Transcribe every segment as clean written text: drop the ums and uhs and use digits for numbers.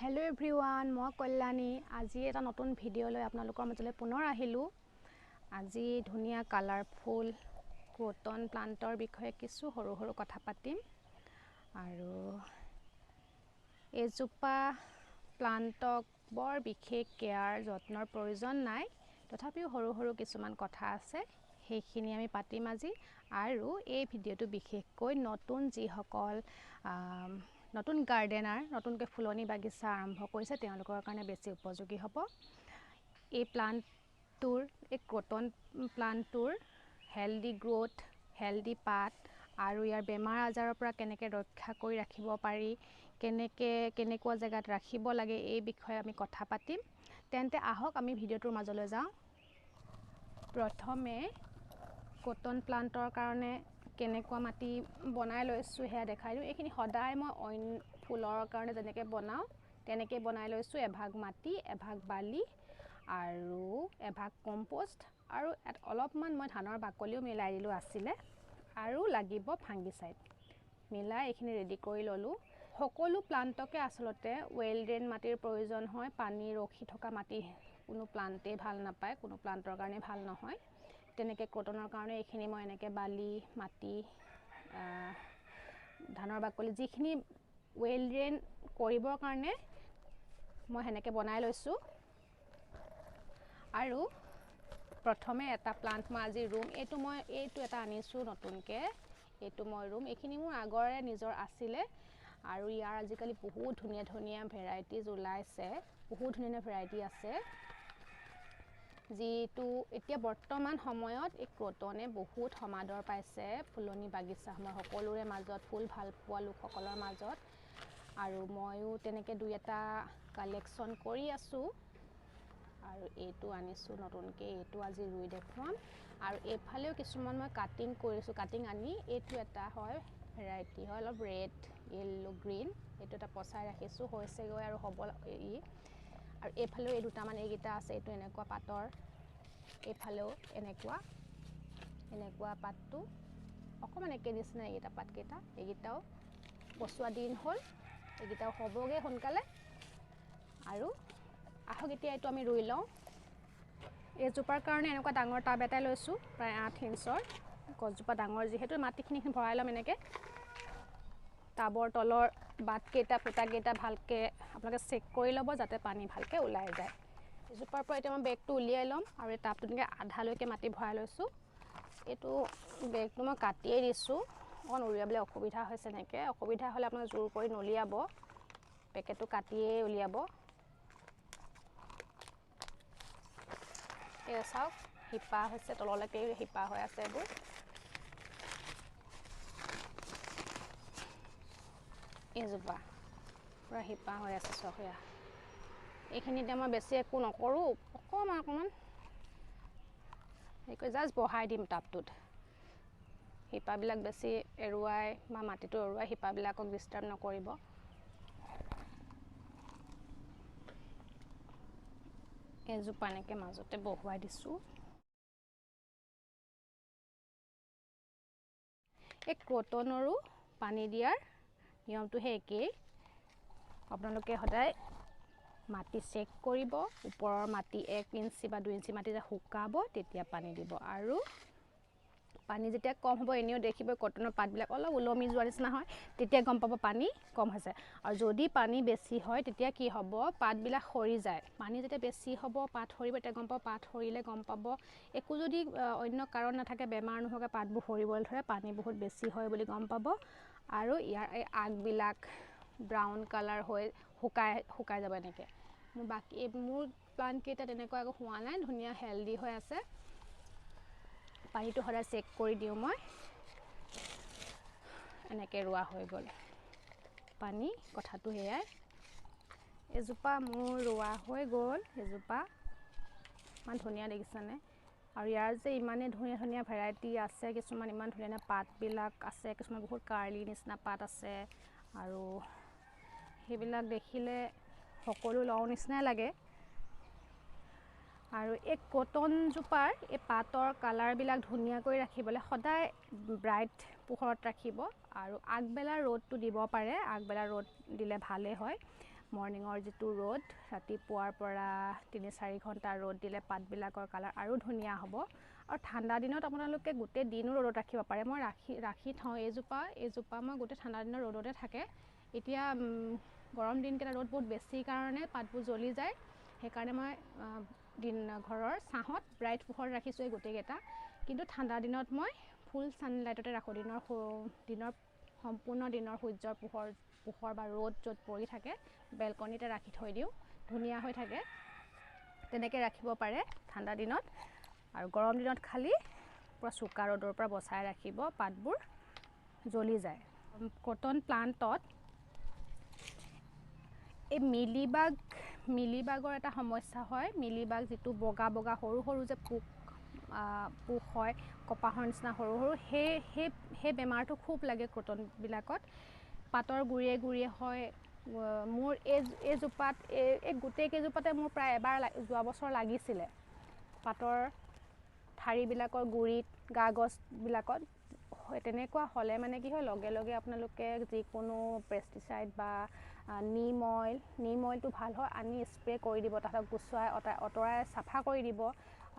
Hello everyone मैं कल्याणी आज एक नतुन भिडिओ लै आपनालोকৰ মাজলৈ पुনৰ আহিলোঁ। আজি ধুনীয়া কালাৰফুল ক্ৰোটন প্লান্টৰ বিষয়ে কিছু সৰু সৰু কথা পাতিম আৰু এজোপা প্লান্টক বৰ বিশেষ কেয়াৰ যত্নৰ প্ৰয়োজন নাই তথাপিও সৰু সৰু কিছুমান কথা আছে সেইখিনি আমি পাতিম আজি আৰু এই ভিডিঅ'টো বিশেষকৈ নতুন যিসকল নতুন গাৰ্ডেনাৰ নতুনকৈ ফুলনি বাগিচা আৰম্ভ কৰিছে তেওঁলোকৰ কাৰণে বেছি উপযোগী হ'ব। এই প্লান্টটোৰ এই ক্ৰোটন প্লান্টটোৰ হেলদি গ্ৰোথ হেলদি পাত আৰু ইয়াৰ বেমাৰ আজাৰৰ পৰা কেনেকৈ ৰক্ষা কৰি ৰাখিব পাৰি কেনেকুৱা জেগাত ৰাখিব লাগে এই বিষয়ে আমি কথা পাতিম। তেন্তে আহক আমি ভিডিঅ'টোৰ মাজলৈ যাওঁ। প্ৰথমে ক্ৰোটন প্লান্টৰ কাৰণে কেনেকুৱা মাটি বনাই লৈছোঁ সেয়া দেখাই দিওঁ। এইখিনি সদায় মই অইন ফুলৰ কাৰণে যেনেকৈ বনাওঁ তেনেকৈ বনাই লৈছোঁ। এভাগ মাটি এভাগ বালি আৰু এভাগ কম্পোষ্ট আৰু অলপমান মই ধানৰ বাকলিও মিলাই দিলোঁ আছিলে আৰু লাগিব ফাংগিচাইড মিলাই এইখিনি ৰেডি কৰি ল'লোঁ। সকলো প্লান্টকে আচলতে ৱেল ড্ৰেইন মাটিৰ প্ৰয়োজন হয়। পানী ৰখি থকা মাটি কোনো প্লান্টেই ভাল নাপায়, কোনো প্লান্টৰ কাৰণে ভাল নহয়। তেনেকৈ ক্ৰোটনৰ কাৰণে এইখিনি মই এনেকৈ বালি মাটি ধানৰ বাকলি যিখিনি ৱেল ড্ৰেইন কৰিবৰ কাৰণে মই সেনেকৈ বনাই লৈছোঁ। আৰু প্ৰথমে এটা প্লান্ট মই আজি ৰুম এইটো এটা আনিছোঁ নতুনকৈ এইটো মই ৰুম। এইখিনি মোৰ আগৰে নিজৰ আছিলে আৰু ইয়াৰ আজিকালি বহুত ধুনীয়া ধুনীয়া ভেৰাইটিজ ওলাইছে, বহুত ধুনীয়া ভেৰাইটি আছে যিটো এতিয়া বৰ্তমান সময়ত এই ক্ৰোটনে বহুত সমাদৰ পাইছে ফুলনি বাগিচাসমূহ সকলোৰে মাজত, ফুল ভাল পোৱা লোকসকলৰ মাজত। আৰু ময়ো তেনেকৈ দুই এটা কালেকশ্যন কৰি আছোঁ আৰু এইটো আনিছোঁ নতুনকৈ, এইটো আজি ৰুই দেখুৱাম। আৰু এইফালেও কিছুমান মই কাটিং কৰিছোঁ, কাটিং আনি এইটো এটা হয় ভেৰাইটি হয় অলপ ৰেড য়েল্লো গ্ৰীণ, এইটো এটা পচাই ৰাখিছোঁ হৈছেগৈ আৰু হ'ব আৰু এইফালেও এই দুটামান এইকেইটা আছে। এইটো এনেকুৱা পাতৰ, এইফালেও এনেকুৱা পাতটো অকণমান একে নিচিনা এইকেইটা পাতকেইটা, এইকেইটাও পচোৱা দিন হ'ল, এইকেইটাও হ'বগৈ সোনকালে। আৰু আহক এতিয়া এইটো আমি ৰুই লওঁ। এইজোপাৰ কাৰণে এনেকুৱা ডাঙৰ টাব এটাই লৈছোঁ, প্ৰায় 8 ইঞ্চৰ। গছজোপা ডাঙৰ যিহেতু মাটিখিনি ভৰাই ল'ম এনেকৈ। টাবৰ তলৰ বাটকেইটা ফুটাকেইটা ভালকৈ আপোনালোকে চেক কৰি ল'ব যাতে পানী ভালকৈ ওলাই যায়। এজোপাৰ পৰা এতিয়া মই বেগটো উলিয়াই ল'ম আৰু এই টাবটো তেনেকৈ আধালৈকে মাটি ভৰাই লৈছোঁ। এইটো বেগটো মই কাটিয়েই দিছোঁ, অকণ উলিয়াবলৈ অসুবিধা হৈছে এনেকৈ। অসুবিধা হ'লে আপোনালোকে জোৰ কৰি নলিয়াব, পেকেটটো কাটিয়েই উলিয়াব। এই চাওক শিপা হৈছে, তললৈকে শিপা হৈ আছে এইবোৰ। এইজোপা পূৰা শিপা হৈ আছে চাওক এয়া। এইখিনিতে মই বেছি একো নকৰোঁ, অকণমান কৰি জাষ্ট বহাই দিম টাবটোত। শিপাবিলাক বেছি এৰুৱাই বা মাটিটো এৰুৱাই শিপাবিলাকক ডিষ্টাৰ্ব নকৰিব। এজোপা এনেকৈ মাজতে বহুৱাই দিছোঁ। এই ক্ৰোটনৰো পানী দিয়াৰ নিয়মটো সেই একেই। আপোনালোকে সদায় মাটি চেক কৰিব, ওপৰৰ মাটি 1 ইঞ্চি বা 2 ইঞ্চি মাটি শুকাব তেতিয়া পানী দিব। আৰু পানী যেতিয়া কম হ'ব, এনেও দেখিব ক্ৰোটনৰ পাতবিলাক অলপ ওলমি যোৱাৰ নিচিনা হয়, তেতিয়া গম পাব পানী কম হৈছে। আৰু যদি পানী বেছি হয় তেতিয়া কি হ'ব, পাতবিলাক সৰি যায়। পানী যেতিয়া বেছি হ'ব পাত সৰিব, তেতিয়া গম পাব। পাত সৰিলে গম পাব একো যদি অন্য কাৰণ নাথাকে, বেমাৰ নোহোৱাকৈ পাতবোৰ সৰিবলৈ ধৰে, পানী বহুত বেছি হয় বুলি গম পাব। আৰু ইয়াৰ এই আগবিলাক ব্ৰাউন কালাৰ হৈ শুকাই যাব এনেকৈ। মোৰ প্লান্টকেইটা তেনেকুৱা একো হোৱা নাই, ধুনীয়া হেল্ডি হৈ আছে। পানীটো সদায় চেক কৰি দিওঁ মই। এনেকৈ ৰোৱা হৈ গ'ল পানী, কথাটো সেয়াই। এজোপা মোৰ ৰোৱা হৈ গ'ল, এজোপা ইমান ধুনীয়া দেখিছেনে। আৰু ইয়াৰ যে ইমানেই ধুনীয়া ধুনীয়া ভেৰাইটি আছে, কিছুমান ইমান ধুনীয়া ধুনীয়া পাতবিলাক আছে, কিছুমান বহুত কাৰ্লি নিচিনা পাত আছে আৰু সেইবিলাক দেখিলে সকলো লওঁ নিচিনাই লাগে। আৰু এই ক্ৰোটনজোপাৰ এই পাতৰ কালাৰবিলাক ধুনীয়াকৈ ৰাখিবলৈ সদায় ব্ৰাইট পোহৰত ৰাখিব আৰু আগবেলা ৰ'দটো দিব পাৰে, আগবেলা ৰ'দ দিলে ভালেই হয়। মৰ্ণিঙৰ যিটো ৰ'দ ৰাতিপুৱাৰ পৰা ৩-৪ ঘণ্টা ৰ'দ দিলে পাতবিলাকৰ কালাৰ আৰু ধুনীয়া হ'ব। আৰু ঠাণ্ডা দিনত আপোনালোকে গোটেই দিনো ৰ'দত ৰাখিব পাৰে। মই ৰাখি থওঁ এইজোপা মই গোটেই ঠাণ্ডা দিনৰ ৰ'দতে থাকে। এতিয়া গৰম দিনকেইটা ৰ'দ বহুত বেছি কাৰণে পাতবোৰ জ্বলি যায়, সেইকাৰণে মই ঘৰৰ ছাঁহত ব্ৰাইট পোহৰত ৰাখিছোঁ এই গোটেইকেইটা। কিন্তু ঠাণ্ডা দিনত মই ফুল ছানলাইটতে ৰাখোঁ। দিনৰ সম্পূৰ্ণ দিনৰ সূৰ্যৰ পোহৰ বা ৰ'দ য'ত পৰি থাকে বেলকনিতে ৰাখি থৈ দিওঁ, ধুনীয়া হৈ থাকে। তেনেকৈ ৰাখিব পাৰে ঠাণ্ডা দিনত। আৰু গৰম দিনত খালি পূৰা চোকা ৰ'দৰ পৰা বচাই ৰাখিব, পাতবোৰ জ্বলি যায়। কটন প্লাণ্টত এই মিলিবাগৰ এটা সমস্যা হয়। মিলিবাগ যিটো বগা সৰু যে পোক হয়, কপাহৰ নিচিনা সৰু সেই বেমাৰটো খুব লাগে কটনবিলাকত। পাতৰ গুৰিয়ে হয়। মোৰ এইজোপাত এই গোটেইকেইজোপাতে মোৰ প্ৰায় এবাৰ যোৱা বছৰ লাগিছিলে। পাতৰ ঠাৰিবিলাকৰ গুৰিত, গা গছবিলাকত তেনেকুৱা হ'লে মানে কি হয়, লগে লগে আপোনালোকে যিকোনো পেষ্টিচাইড বা নিম অইলটো ভাল হয় আনি স্প্ৰে কৰি দিব। তাহাঁতক গুচুৱাই অঁতৰাই চাফা কৰি দিব।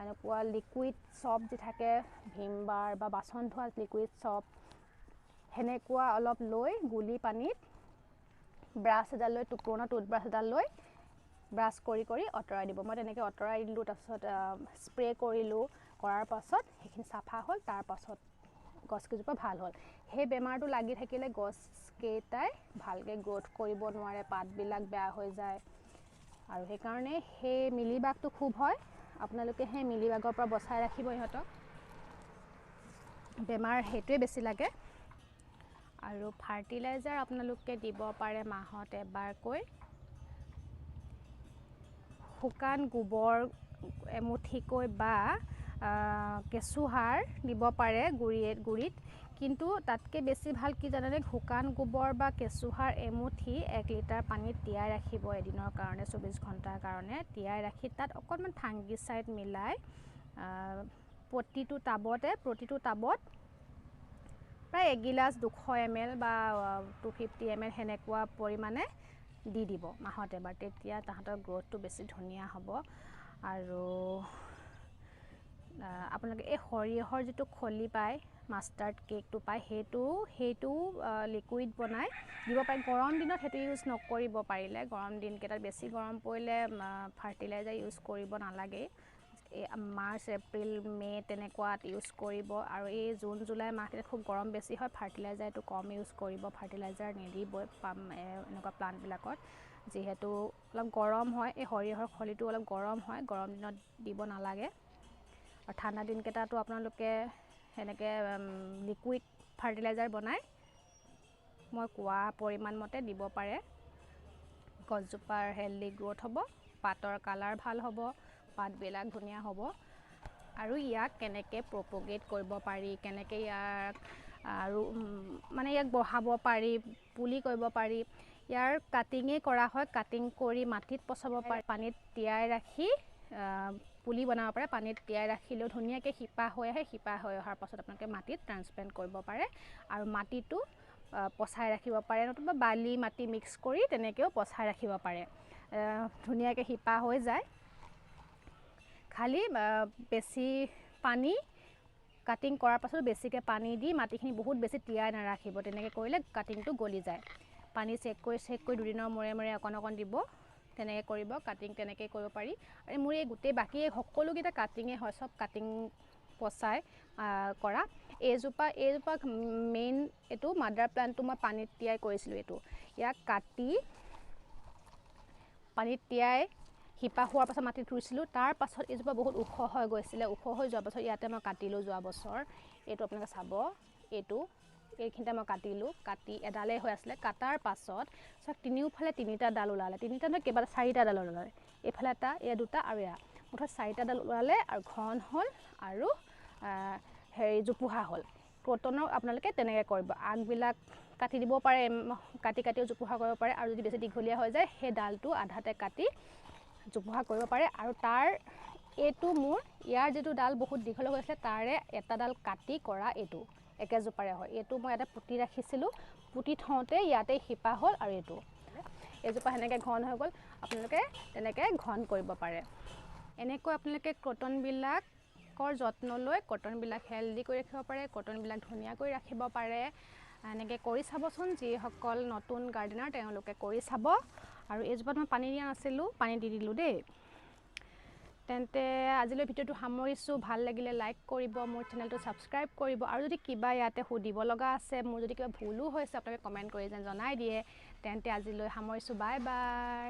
এনেকুৱা লিকুইড চপ যি থাকে, ভিমবাৰ বা বাচন ধোৱা লিকুইড চপ, সেনেকুৱা অলপ লৈ গুলি পানীত ব্ৰাছ এডাল লৈ, পুৰণা টুথব্ৰাছ এডাল লৈ ব্ৰাছ কৰি আঁতৰাই দিব। মই তেনেকৈ আঁতৰাই দিলোঁ, তাৰপিছত স্প্ৰে কৰিলোঁ। কৰাৰ পাছত সেইখিনি চাফা হ'ল। তাৰ পাছত গছকেইজোপা ভাল হ'ল। সেই বেমাৰটো লাগি থাকিলে গছকেইটাই ভালকৈ গ্ৰ'থ কৰিব নোৱাৰে, পাতবিলাক বেয়া হৈ যায়। আৰু সেইকাৰণে সেই মিলিবাগটো খুব হয়। আপোনালোকে সেই মিলিবাগৰ পৰা বচাই ৰাখিব ইহঁতক। বেমাৰ সেইটোৱে বেছি লাগে। আৰু ফাৰ্টিলাইজাৰ আপোনালোকে দিব পাৰে মাহত এবাৰকৈ। শুকান গোবৰ এমুঠিকৈ বা কেঁচুসাৰ দিব পাৰে গুৰিত। কিন্তু তাতকৈ বেছি ভাল কি জানেনে? শুকান গোবৰ বা কেঁচুসাৰ এমুঠি 1 লিটাৰ পানীত তিয়াই ৰাখিব এদিনৰ কাৰণে, 24 ঘণ্টাৰ কাৰণে তিয়াই ৰাখি তাত অকণমান ফাংগিচাইড মিলাই প্ৰতিটো টাবত প্ৰায় 1 গিলাচ 200 ml বা 250 ml সেনেকুৱা পৰিমাণে দি দিব মাহত এবাৰ। তেতিয়া তাহাঁতৰ গ্ৰ'থটো বেছি ধুনীয়া হ'ব। আৰু আপোনালোকে এই সৰিয়হৰ যিটো খলি পায়, মাষ্টাৰ্ড কেকটো পায়, সেইটো লিকুইড বনাই দিব পাৰে। গৰম দিনত সেইটো ইউজ নকৰিব পাৰিলে। গৰম দিনকেইটাত বেছি গৰম পৰিলে ফাৰ্টিলাইজাৰ ইউজ কৰিব নালাগেই। মাৰ্চ, এপ্ৰিল, মে' তেনেকুৱাত ইউজ কৰিব। আৰু এই জুন, জুলাই মাহকেইটাত খুব গৰম বেছি হয়, ফাৰ্টিলাইজাৰটো কম ইউজ কৰিব। ফাৰ্টিলাইজাৰ নিদিবই এনেকুৱা প্লাণ্টবিলাকত, যিহেতু অলপ গৰম হয়। এই সৰিয়হৰ খলিটো অলপ গৰম হয়, গৰম দিনত দিব নালাগে। আৰু ঠাণ্ডা দিনকেইটাতো আপোনালোকে সেনেকৈ লিকুইড ফাৰ্টিলাইজাৰ বনাই মই কোৱা পৰিমাণ মতে দিব পাৰে। গছজোপাৰ হেল্ডি গ্ৰ'থ হ'ব, পাতৰ কালাৰ ভাল হ'ব, পাতবিলাক ধুনীয়া হ'ব। আৰু ইয়াক কেনেকৈ প্ৰপগেট কৰিব পাৰি, কেনেকৈ ইয়াক বঢ়াব পাৰি, পুলি কৰিব পাৰি, ইয়াৰ কাটিঙেই কৰা হয়। কাটিং কৰি মাটিত পচাব পাৰি, পানীত তিয়াই ৰাখি পুলি বনাব পাৰে। পানীত তিয়াই ৰাখিলেও ধুনীয়াকৈ শিপা হৈ আহে। শিপা হৈ অহাৰ পাছত আপোনালোকে মাটিত ট্ৰান্সপ্লেণ্ট কৰিব পাৰে। আৰু মাটিটো পচাই ৰাখিব পাৰে, নতুবা বালি মাটি মিক্স কৰি তেনেকৈও পচাই ৰাখিব পাৰে। ধুনীয়াকৈ শিপা হৈ যায়। খালি বেছি পানী, কাটিং কৰাৰ পাছত বেছিকৈ পানী দি মাটিখিনি বহুত বেছি তিয়াই নাৰাখিব। তেনেকৈ কৰিলে কাটিংটো গলি যায়। পানী চেক কৰি 2 দিনৰ মূৰে অকণ দিব। তেনেকৈ কৰিব। কাটিং তেনেকৈ কৰিব পাৰি। আৰু মোৰ এই গোটেই বাকী সকলোকেইটা কাটিঙে হয়, চব কাটিং পচাই কৰা। এইজোপা মেইন এইটো মাদাৰ প্লাণ্টটো মই পানীত তিয়াই কৰিছিলোঁ। ইয়াক কাটি পানীত তিয়াই শিপা হোৱাৰ পাছত মাটিত ৰুইছিলোঁ। তাৰ পাছত এইজোপা বহুত ওখ হৈ গৈছিলে। ওখ হৈ যোৱাৰ পাছত ইয়াতে মই কাটিলোঁ যোৱা বছৰ। এইটো আপোনালোকে চাব, এইখিনিতে মই কাটিলোঁ। কাটি এডালেই হৈ আছিলে। কাটাৰ পাছত তিনিওফালে 3টা ডাল ওলালে। 3টা নহয়, 4টা ডাল ওলালে। এইফালে এটা, এয়া 2টা আৰু এয়া মুঠতে 4টা ডাল ওলালে। আৰু ঘন হ'ল আৰু জোপোহা হ'ল। কটনৰ আপোনালোকে তেনেকৈ কৰিব। আগবিলাক কাটি দিব পাৰে, কাটিও জোপোহা কৰিব পাৰে। আৰু যদি বেছি দীঘলীয়া হৈ যায়, সেই ডালটো আধাতে কাটি জোপোহা কৰিব পাৰে। আৰু ইয়াৰ যিটো ডাল বহুত দীঘল হৈছিলে, তাৰে এটা ডাল কাটি কৰা এইটো একেজোপাৰে হয়। এইটো মই ইয়াতে পুতি ৰাখিছিলোঁ। পুতি থওঁতে ইয়াতে শিপা হ'ল। আৰু এজোপা সেনেকৈ ঘন হৈ গ'ল আপোনালোকে তেনেকৈ ঘন কৰিব পাৰে এনেকৈ আপোনালোকে কটনবিলাকৰ যত্ন লৈ কটনবিলাক হেল্ডি কৰি ৰাখিব পাৰে কটনবিলাক ধুনীয়াকৈ ৰাখিব পাৰে এনেকৈ কৰি চাবচোন যিসকল নতুন গাৰ্ডেনাৰ তেওঁলোকে কৰি চাব আৰু এইজোপাত মই পানী দিয়া নাছিলোঁ পানী দি দিলোঁ দেই তেন্তে আজিলৈ ভিডিঅ'টো সামৰিছোঁ ভাল লাগিলে লাইক কৰিব মোৰ চেনেলটো ছাবস্ক্ৰাইব কৰিব আৰু যদি কিবা ইয়াতে সুধিব লগা আছে মোৰ যদি কিবা ভুলো হৈছে আপোনালোকে কমেণ্ট কৰি যেন জনাই দিয়ে তেন্তে আজিলৈ সামৰিছোঁ বাই বাই